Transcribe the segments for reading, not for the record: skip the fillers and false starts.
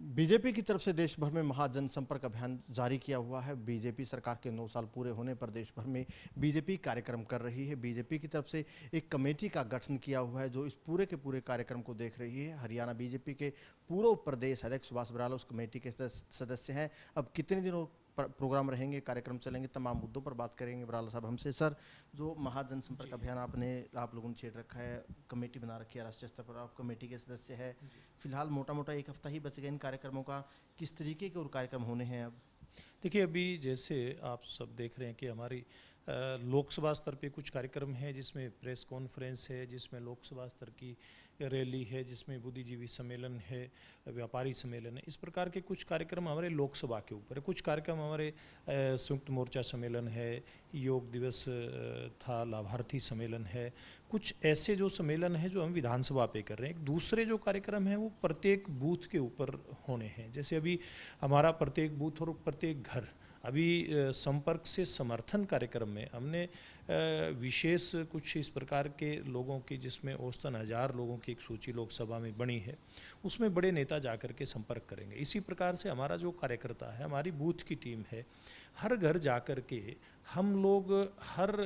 BJP की तरफ से देश भर में महाजनसंपर्क अभियान जारी किया हुआ है। बीजेपी सरकार के 9 साल पूरे होने पर देश भर में बीजेपी कार्यक्रम कर रही है। बीजेपी की तरफ से एक कमेटी का गठन किया हुआ है जो इस पूरे के पूरे कार्यक्रम को देख रही है। हरियाणा बीजेपी के पूर्व प्रदेश अध्यक्ष सुभाष बराला उस कमेटी के सदस्य हैं। अब कितने दिनों प्रोग्राम रहेंगे, कार्यक्रम चलेंगे, तमाम मुद्दों पर बात करेंगे बराला साहब हमसे। सर, जो महाजनसंपर्क अभियान आप लोगों ने छेड़ रखा है, कमेटी बना रखी है राष्ट्रीय स्तर पर, आप कमेटी के सदस्य है। फिलहाल मोटा मोटा एक हफ्ता ही बच गया इन कार्यक्रमों का। किस तरीके के और कार्यक्रम होने हैं अब? देखिए, अभी जैसे आप सब देख रहे हैं कि हमारी लोकसभा स्तर पे कुछ कार्यक्रम है, जिसमें प्रेस कॉन्फ्रेंस है, जिसमें लोकसभा स्तर की रैली है, जिसमें बुद्धिजीवी सम्मेलन है, व्यापारी सम्मेलन है। इस प्रकार के कुछ कार्यक्रम हमारे लोकसभा के ऊपर है। कुछ कार्यक्रम हमारे संयुक्त मोर्चा सम्मेलन है, योग दिवस था, लाभार्थी सम्मेलन है। कुछ ऐसे जो सम्मेलन है जो हम विधानसभा पे कर रहे हैं। दूसरे जो कार्यक्रम है वो प्रत्येक बूथ के ऊपर होने हैं। जैसे अभी हमारा प्रत्येक बूथ और प्रत्येक घर, अभी संपर्क से समर्थन कार्यक्रम में हमने विशेष कुछ इस प्रकार के लोगों की, जिसमें औसतन 1000 लोगों की एक सूची लोकसभा में बनी है, उसमें बड़े नेता जाकर के संपर्क करेंगे। इसी प्रकार से हमारा जो कार्यकर्ता है, हमारी बूथ की टीम है, हर घर जाकर के हम लोग हर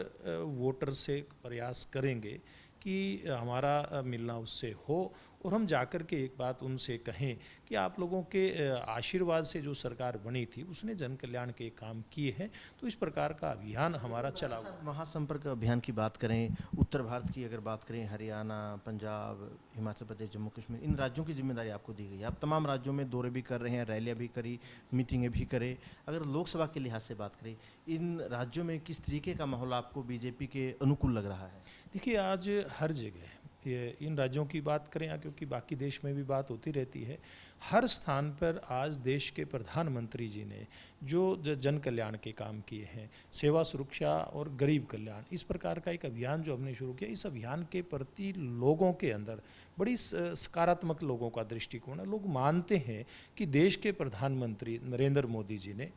वोटर से प्रयास करेंगे कि हमारा मिलना उससे हो और हम जाकर के एक बात उनसे कहें कि आप लोगों के आशीर्वाद से जो सरकार बनी थी उसने जन कल्याण के काम किए हैं। तो इस प्रकार का अभियान हमारा चला हुआ है। महासंपर्क अभियान की बात करें, उत्तर भारत की अगर बात करें, हरियाणा, पंजाब, हिमाचल प्रदेश, जम्मू कश्मीर, इन राज्यों की जिम्मेदारी आपको दी गई है। आप तमाम राज्यों में दौरे भी कर रहे हैं, रैलियाँ भी करी, मीटिंगें भी करे। अगर लोकसभा के लिहाज से बात करें, इन राज्यों में किस तरीके का माहौल आपको बीजेपी के अनुकूल लग रहा है? देखिए, आज हर जगह ये इन राज्यों की बात करें या क्योंकि बाकी देश में भी बात होती रहती है, हर स्थान पर आज देश के प्रधानमंत्री जी ने जो जन कल्याण के काम किए हैं, सेवा सुरक्षा और गरीब कल्याण, इस प्रकार का एक अभियान जो हमने शुरू किया, इस अभियान के प्रति लोगों के अंदर बड़ी सकारात्मक लोगों का दृष्टिकोण है। लोग मानते हैं कि देश के प्रधानमंत्री नरेंद्र मोदी जी ने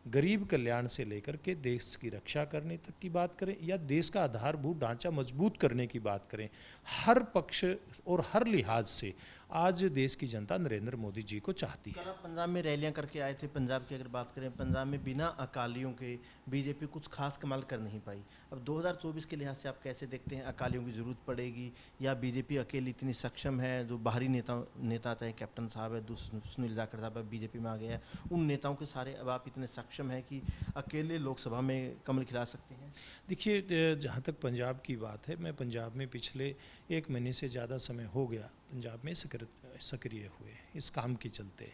गरीब कल्याण से लेकर के देश की रक्षा करने तक की बात करें या देश का आधारभूत ढांचा मजबूत करने की बात करें, हर पक्ष और हर लिहाज से आज देश की जनता नरेंद्र मोदी जी को चाहती है। कल आप पंजाब में रैलियां करके आए थे। पंजाब की अगर बात करें, पंजाब में बिना अकालियों के बीजेपी कुछ खास कमाल कर नहीं पाई। अब 2024 के लिहाज से आप कैसे देखते हैं? अकालियों की जरूरत पड़ेगी या बीजेपी अकेली इतनी सक्षम है? जो बाहरी नेता चाहे कैप्टन साहब है, सुनील जाखड़ साहब बीजेपी में आ गया है, उन नेताओं के सारे अब आप इतने सक्षम है कि अकेले लोकसभा में कमल खिला सकते हैं? देखिए, जहाँ तक पंजाब की बात है, मैं पंजाब में पिछले 1 महीने से ज़्यादा समय हो गया पंजाब में सक्रिय हुए इस काम के चलते,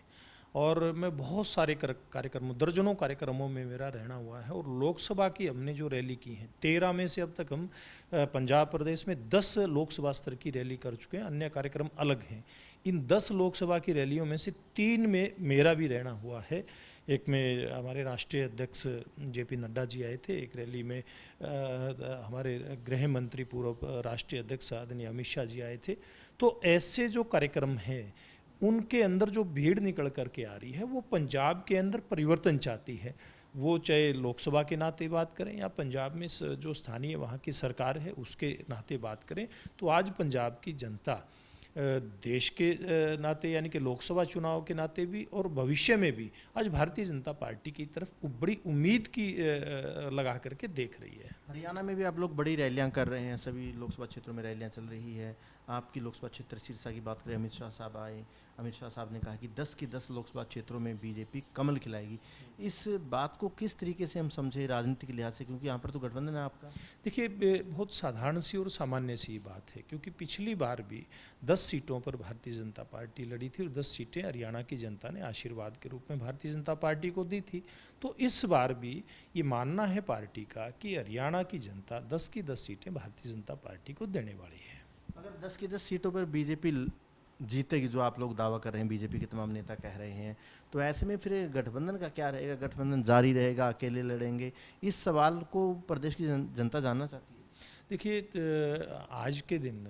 और मैं बहुत सारे कार्यक्रमों, दर्जनों कार्यक्रमों में मेरा रहना हुआ है। और लोकसभा की हमने जो रैली की है, 13 में से अब तक हम पंजाब प्रदेश में 10 लोकसभा स्तर की रैली कर चुके हैं। अन्य कार्यक्रम अलग हैं। इन 10 लोकसभा की रैलियों में से 3 में मेरा भी रहना हुआ है। एक में हमारे राष्ट्रीय अध्यक्ष JP नड्डा जी आए थे, एक रैली में हमारे गृह मंत्री पूर्व राष्ट्रीय अध्यक्ष आदरणीय अमित शाह जी आए थे। तो ऐसे जो कार्यक्रम हैं, उनके अंदर जो भीड़ निकल करके आ रही है, वो पंजाब के अंदर परिवर्तन चाहती है। वो चाहे लोकसभा के नाते बात करें या पंजाब में जो स्थानीय वहाँ की सरकार है उसके नाते बात करें, तो आज पंजाब की जनता देश के नाते यानी कि लोकसभा चुनाव के नाते भी और भविष्य में भी आज भारतीय जनता पार्टी की तरफ बड़ी उम्मीद की लगा करके देख रही है। हरियाणा में भी आप लोग बड़ी रैलियां कर रहे हैं, सभी लोकसभा क्षेत्रों में रैलियां चल रही है। आपकी लोकसभा क्षेत्र सिरसा की बात करें, अमित शाह साहब आए, अमित शाह साहब ने कहा कि 10 की 10 लोकसभा क्षेत्रों में बीजेपी कमल खिलाएगी। इस बात को किस तरीके से हम समझे राजनीति के लिहाज से, क्योंकि यहाँ पर तो गठबंधन है आपका? देखिए, बहुत साधारण सी और सामान्य सी बात है, क्योंकि पिछली बार भी 10 सीटों पर भारतीय जनता पार्टी लड़ी थी और 10 सीटें हरियाणा की जनता ने आशीर्वाद के रूप में भारतीय जनता पार्टी को दी थी। तो इस बार भी ये मानना है पार्टी का कि हरियाणा की जनता 10 की 10 सीटें भारतीय जनता पार्टी को देने वाली है। अगर 10 की 10 सीटों पर बीजेपी जीतेगी, जो आप लोग दावा कर रहे हैं, बीजेपी के तमाम नेता कह रहे हैं, तो ऐसे में फिर गठबंधन का क्या रहेगा? गठबंधन जारी रहेगा, अकेले लड़ेंगे? इस सवाल को प्रदेश की जनता जानना चाहती है। देखिए, आज के दिन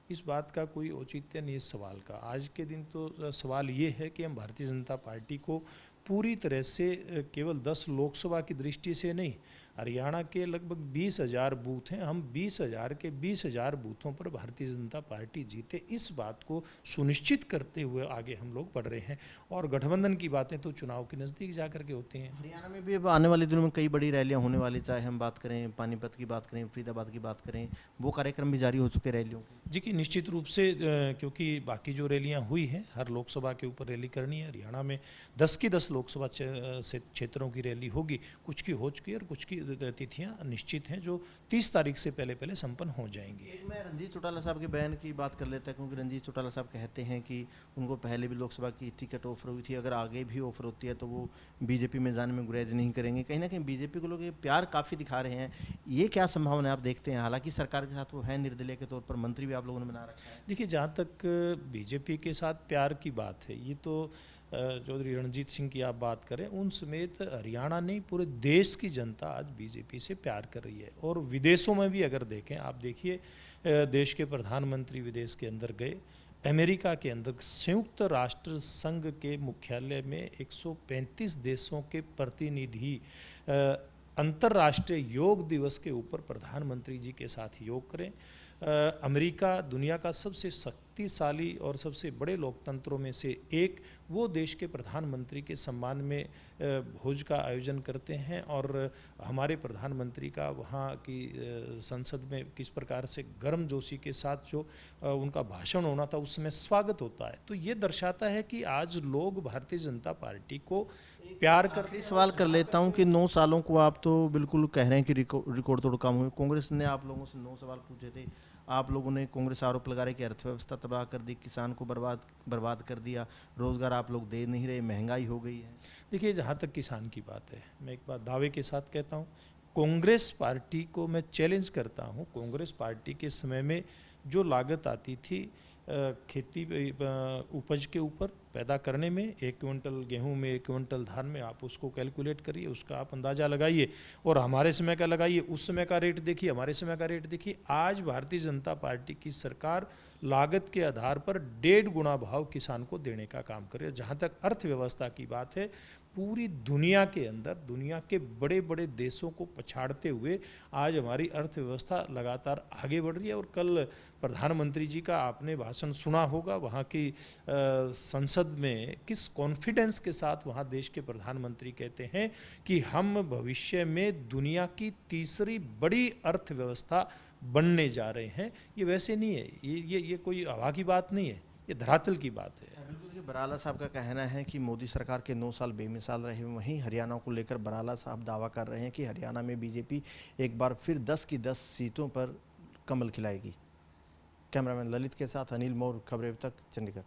इस बात का कोई औचित्य नहीं इस सवाल का। आज के दिन तो सवाल ये है कि हम भारतीय जनता पार्टी को पूरी तरह से केवल 10 लोकसभा की दृष्टि से नहीं, हरियाणा के लगभग 20,000 बूथ हैं, हम 20,000 के 20,000 बूथों पर भारतीय जनता पार्टी जीते, इस बात को सुनिश्चित करते हुए आगे हम लोग बढ़ रहे हैं। और गठबंधन की बातें तो चुनाव के नज़दीक जा कर के होती हैं। हरियाणा में भी अब आने वाले दिनों में कई बड़ी रैलियां होने वाली, चाहे हम बात करें पानीपत की बात करें, फरीदाबाद की बात करें, वो कार्यक्रम भी जारी हो चुके रैलियों के। जी कि निश्चित रूप से क्योंकि बाकी जो रैलियां हुई हैं, हर लोकसभा के ऊपर रैली करनी है। हरियाणा में 10 की 10 लोकसभा क्षेत्रों की रैली होगी, कुछ की हो चुकी है और कुछ की तिथियां निश्चित हैं जो 30 तारीख से पहले संपन्न हो जाएंगी। एक मैं रणजीत चौटाला साहब के बयान की बात कर लेता हूं, क्योंकि रणजीत चौटाला साहब कहते हैं कि उनको पहले भी लोकसभा की टिकट ऑफर हुई थी, अगर आगे भी ऑफर होती है तो वो बीजेपी में जाने में गुरेज नहीं करेंगे। कहीं ना कहीं बीजेपी को लोग ये प्यार काफ़ी दिखा रहे हैं, ये क्या संभावना आप देखते हैं? हालांकि सरकार के साथ वो है निर्दलीय के तौर पर, मंत्री भी आप लोगों ने बना रखा है। देखिए, जहाँ तक बीजेपी के साथ प्यार की बात है, ये तो चौधरी रणजीत सिंह की आप बात करें, उन समेत हरियाणा नहीं पूरे देश की जनता आज बीजेपी से प्यार कर रही है। और विदेशों में भी अगर देखें, आप देखिए देश के प्रधानमंत्री विदेश के अंदर गए, अमेरिका के अंदर संयुक्त राष्ट्र संघ के मुख्यालय में 135 देशों के प्रतिनिधि अंतर्राष्ट्रीय योग दिवस के ऊपर प्रधानमंत्री जी के साथ योग करें। अमेरिका दुनिया का सबसे शक्तिशाली और सबसे बड़े लोकतंत्रों में से एक, वो देश के प्रधानमंत्री के सम्मान में भोज का आयोजन करते हैं। और हमारे प्रधानमंत्री का वहाँ की संसद में किस प्रकार से गर्मजोशी के साथ जो उनका भाषण होना था उस समय स्वागत होता है, तो ये दर्शाता है कि आज लोग भारतीय जनता पार्टी को प्यार कर। सवाल कर लेता हूं कि 9 सालों को आप तो बिल्कुल कह रहे हैं कि रिकॉर्ड तोड़ काम हुए। कांग्रेस ने आप लोगों से 9 सवाल पूछे थे, आप लोगों ने कांग्रेस आरोप लगा रही कि अर्थव्यवस्था तबाह कर दी, किसान को बर्बाद कर दिया, रोजगार आप लोग दे नहीं रहे, महंगाई हो गई है। देखिए, जहाँ तक किसान की बात है, मैं एक बात दावे के साथ कहता हूँ, कांग्रेस पार्टी को मैं चैलेंज करता हूँ। कांग्रेस पार्टी के समय में जो लागत आती थी खेती उपज के ऊपर पैदा करने में, 1 क्विंटल गेहूं में, 1 क्विंटल धान में, आप उसको कैलकुलेट करिए, उसका आप अंदाज़ा लगाइए और हमारे समय का लगाइए, उस समय का रेट देखिए, हमारे समय का रेट देखिए। आज भारतीय जनता पार्टी की सरकार लागत के आधार पर 1.5 गुना भाव किसान को देने का काम करे। जहाँ तक अर्थव्यवस्था की बात है, पूरी दुनिया के अंदर, दुनिया के बड़े बड़े देशों को पछाड़ते हुए आज हमारी अर्थव्यवस्था लगातार आगे बढ़ रही है। और कल प्रधानमंत्री जी का आपने भाषण सुना होगा, वहाँ की संसद में किस कॉन्फिडेंस के साथ वहाँ देश के प्रधानमंत्री कहते हैं कि हम भविष्य में दुनिया की तीसरी बड़ी अर्थव्यवस्था बनने जा रहे हैं। ये वैसे नहीं है, ये कोई हवा की बात नहीं है, ये धरातल की बात है। बिल्कुल, बराला साहब का कहना है कि मोदी सरकार के 9 साल बेमिसाल रहे। वहीं हरियाणा को लेकर बराला साहब दावा कर रहे हैं कि हरियाणा में बीजेपी एक बार फिर 10 की 10 सीटों पर कमल खिलाएगी। कैमरामैन ललित के साथ अनिल मौर्य, खबरें अब तक, चंडीगढ़।